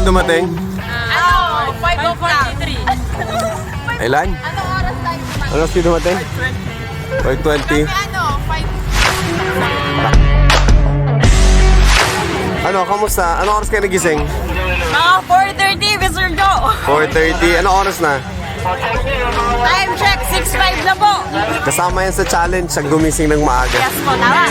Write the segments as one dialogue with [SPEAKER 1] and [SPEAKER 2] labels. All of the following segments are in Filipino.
[SPEAKER 1] kayo dumating?
[SPEAKER 2] 5:43.
[SPEAKER 1] Ilan?
[SPEAKER 2] Anong oras tayo?
[SPEAKER 1] Ano oras kayo dumating? 5:20. Ano, kamusta? Anong oras kayo nagising?
[SPEAKER 2] Mga 4:30, Mr. Joe.
[SPEAKER 1] 4:30. Anong oras na?
[SPEAKER 2] Time check, 6:05 na po.
[SPEAKER 1] Kasama yan sa challenge sa gumising ng maaga.
[SPEAKER 2] Yes po, tama.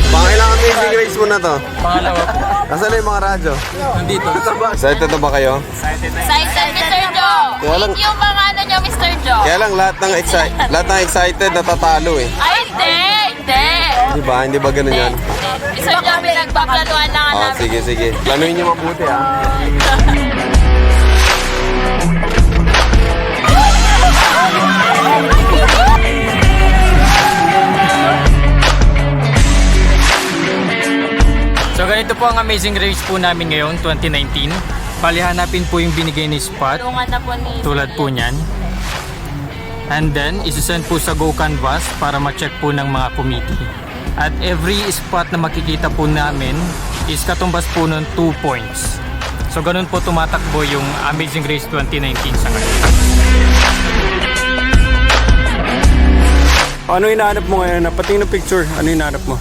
[SPEAKER 1] Pangailangan Amazing Race mo na to.
[SPEAKER 3] Pangalawa po.
[SPEAKER 1] Nasaan na yung mga radyo?
[SPEAKER 3] Nandito.
[SPEAKER 1] Excited na ba kayo?
[SPEAKER 2] Excited, Mr. Joe.
[SPEAKER 1] Kaya lang-
[SPEAKER 2] Thank you mga ano nyo, Mr. Joe.
[SPEAKER 1] Kaya lang lahat ng excited natatalo eh.
[SPEAKER 2] Ay, hindi.
[SPEAKER 1] Di ba? Hindi ba ganun yan?
[SPEAKER 2] Mr. Joe, pinagpaplanuan lang
[SPEAKER 1] Oh,
[SPEAKER 2] namin.
[SPEAKER 1] sige. Planuhin niyo mabuti ah.
[SPEAKER 3] So ganito po ang amazing race po namin ngayon, 2019. Bali hanapin po yung binigay ni spot,
[SPEAKER 2] Tulungan na po ni...
[SPEAKER 3] tulad po niyan. And then, isasend po sa Go Canvas para ma-check po ng mga committee. At every spot na makikita po namin is katumbas po ng 2 points. So ganun po tumatakbo yung Amazing Race 2019 sa ngayon.
[SPEAKER 4] Ano hinahanap mo ngayon? Patingin ng picture. Ano hinahanap mo?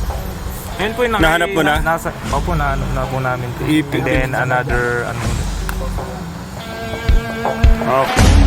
[SPEAKER 5] Ayun po yung
[SPEAKER 4] Nahanap mo na?
[SPEAKER 5] Nasa, opo, nahanap na po namin.
[SPEAKER 4] Ipin-
[SPEAKER 5] And then another, ano,
[SPEAKER 4] Okay.